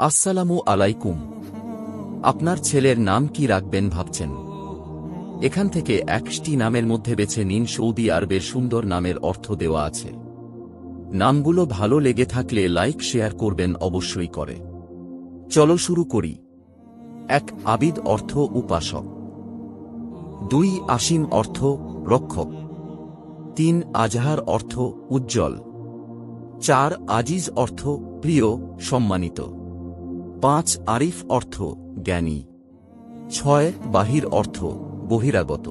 আসসালামু আলাইকুম। আপনার ছেলের নাম কি রাখবেন ভাবছেন? এখান থেকে 1টি নামের মধ্যে বেছে নিন। সৌদি আরবের সুন্দর নামের অর্থ দেওয়া আছে। নামগুলো ভালো লেগে থাকলে লাইক শেয়ার করবেন অবশ্যই করে। চলো শুরু করি। 1 আবিদ অর্থ উপাসক। 2 আসিম অর্থ রক্ষক। 3 আজহার অর্থ উজ্জ্বল। 4 আজিজ অর্থ প্রিয় সম্মানিত। 5 আরিফ অর্থ জ্ঞানী। 6 বাহির অর্থ বহিরাগত।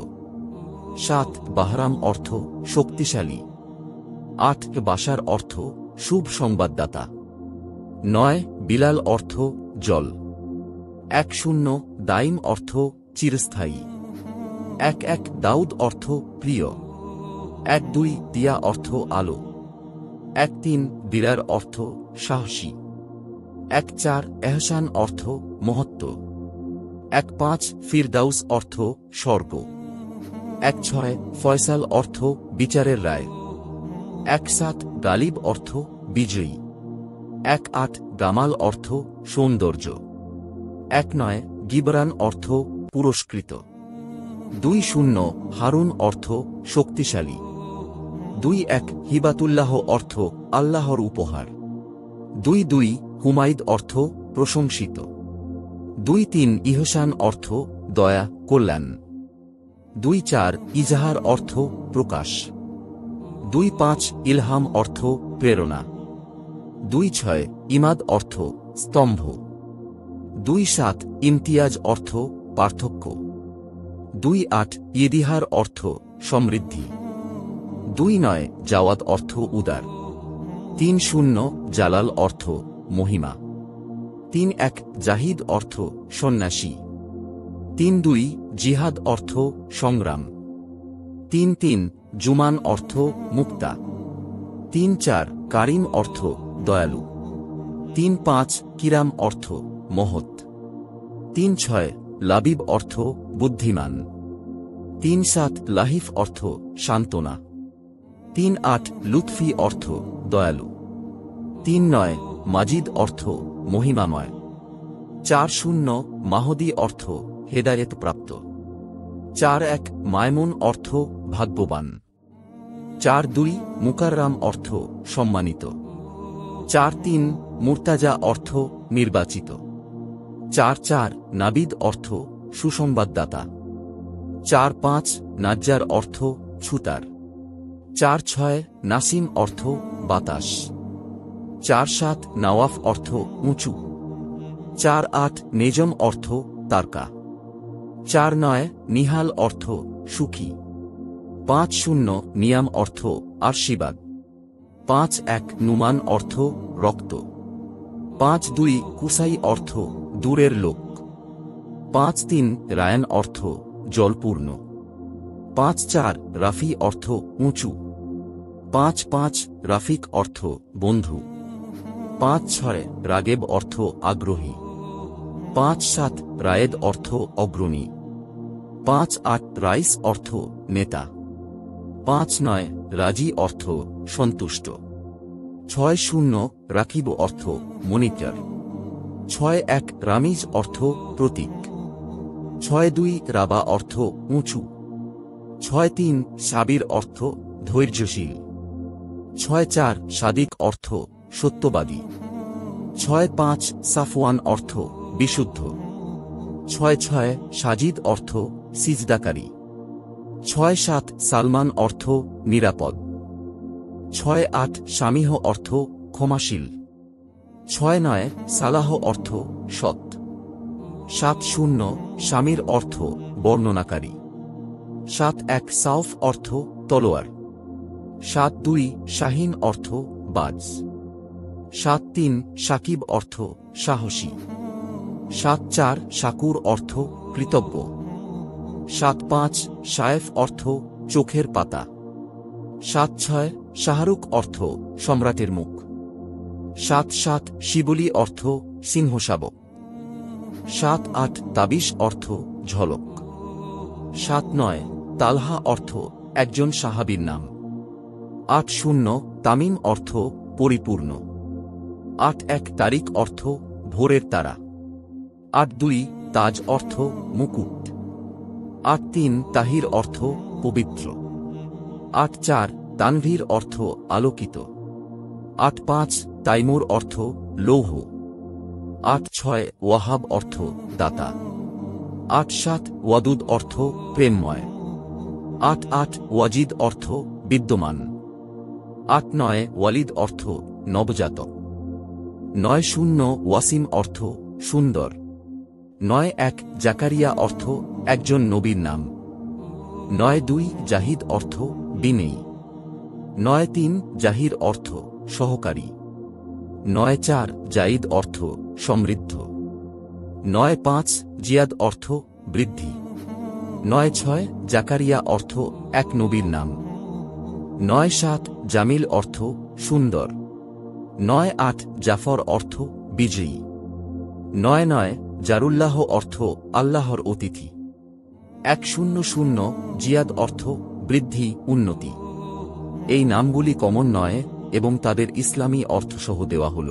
7 বাহরাম অর্থ শক্তিশালী। 8 বাশার অর্থ শুভ সংবাদদাতা। 9 বিলাল অর্থ জল। 10 দাইম অর্থ চিরস্থায়ী। 11 দাউদ অর্থ প্রিয়। 12 দিয়া অর্থ আলো। 13 দিরার অর্থ সাহসী। 14 এহসান অর্থ মহত্ব। 15 ফিরদাউস অর্থ স্বর্গ। 16 ফয়সাল অর্থ বিচারের রায়। 17 গালিব অর্থ বিজয়ী। 18 গামাল অর্থ সৌন্দর্য। 19 গিবরান অর্থ পুরস্কৃত। 20 হারুন অর্থ শক্তিশালী। 21 হিবাতুল্লাহ অর্থ আল্লাহর উপহার। 22 হুমায়দ অর্থ প্রশংসিত। 23 ইহসান অর্থ দয়া কল্যাণ। 24 ইজাহার অর্থ প্রকাশ। 25 ইলহাম অর্থ প্রেরণা। 26 ইমাদ অর্থ স্তম্ভ। 27 ইমতিয়াজ অর্থ পার্থক্য। 28 ইদিহার অর্থ সমৃদ্ধি। 29 জাওয়াদ অর্থ উদার। 30 জালাল অর্থ মহিমা। 31 জাহিদ অর্থ সন্ন্যাসী। 32 জিহাদ অর্থ সংগ্রাম। 33 জুমান অর্থ মুক্তা। 34 কারিম অর্থ দয়ালু। 35 কিরাম অর্থ মহৎ। 36 লাবিব অর্থ বুদ্ধিমান। 37 লাহিফ অর্থ সান্ত্বনা। 38 লুৎফি অর্থ দয়ালু। 39 মাজিদ অর্থ মহিমাময়। 40 মাহদী অর্থ হেদায়েত প্রাপ্ত। 41 মায়মুন অর্থ ভাগ্যবান। 42 মুকাররাম অর্থ সম্মানিত। 43 মুর্তাজা অর্থ নির্বাচিত। 44 নাবিদ অর্থ সুসংবাদদাতা। 45 নাজ্জার অর্থ ছুতার। 46 নাসিম অর্থ বাতাস। 47 নওয়াফ অর্থ উঁচু। 48 নেজম অর্থ তারকা। 49 নিহাল অর্থ সুখী। 50 নিয়াম অর্থ আশীর্বাদ। 51 নুমান অর্থ রক্ত। 52 কুসাই অর্থ দূরের লোক। 53 রায়ান অর্থ জলপূর্ণ। 54 রাফি অর্থ উঁচু। 55 রাফিক অর্থ বন্ধু। 56 রাগেব অর্থ আগ্রহী। 57 রায়েদ অর্থ অগ্রণী। 58 রাইস অর্থ নেতা। 59 রাজি অর্থ সন্তুষ্ট। 60 রাকিব অর্থ মনিটর। 61 রামিজ অর্থ প্রতীক। 62 রাবা অর্থ উঁচু। 63 সাবির অর্থ ধৈর্যশীল। 64 সাদিক অর্থ সত্যবাদী। 65 সাফওয়ান অর্থ বিশুদ্ধ। 66 সাজিদ অর্থ সিজদাকারী। 67 সালমান অর্থ নিরাপদ। 68 শামিহ অর্থ ক্ষমাশীল। 69 সালাহ অর্থ সৎ। 70 শামির অর্থ বর্ণনাকারী। 71 সাউফ অর্থ তলোয়ার। 72 শাহিন অর্থ বাজ। 73 সাকিব অর্থ সাহসী। 74 শাকুর অর্থ কৃতজ্ঞ। 75 শায়েফ অর্থ চোখের পাতা। 76 শাহরুখ অর্থ সম্রাটের মুখ। 77 শিবলি অর্থ সিংহশাবক। 78 তাবিশ অর্থ ঝলক। 79 তালহা অর্থ একজন সাহাবীর নাম। 80 তামিম অর্থ পরিপূর্ণ। 81 তারিক অর্থ ভোরের তারা। ৮-২ তাজ অর্থ মুকুট। ৮-৩ তাহির অর্থ পবিত্র। ৮-৪ তানভীর অর্থ আলোকিত। ৮-৫ তাইমুর অর্থ লৌহ। ৮-৬ ওয়াহাব অর্থ দাতা। ৮-৭ ওয়াদুদ অর্থ প্রেমময়। ৮-৮ ওয়াজিদ অর্থ বিদ্যমান। ৮-৯ ওয়ালিদ অর্থ নবজাতক। ৯-০ ওয়াসিম অর্থ সুন্দর। ৯-১ জাকারিয়া অর্থ একজন নবীর নাম। ৯-২ জাহিদ অর্থ বিনেয়ী। ৯-৩ জাহির অর্থ সহকারী। ৯-৪ জাইদ অর্থ সমৃদ্ধ। ৯-৫ জিয়াদ অর্থ বৃদ্ধি। ৯-৬ জাকারিয়া অর্থ এক নবীর নাম। ৯-৭ জামিল অর্থ সুন্দর। ৯-৮ জাফর অর্থ বিজয়ী। ৯-৯ জারুল্লাহ অর্থ আল্লাহর অতিথি। ১০০ জিয়াদ অর্থ বৃদ্ধি উন্নতি। এই নামগুলি কমন নয় এবং তাদের ইসলামী অর্থসহ দেওয়া হল।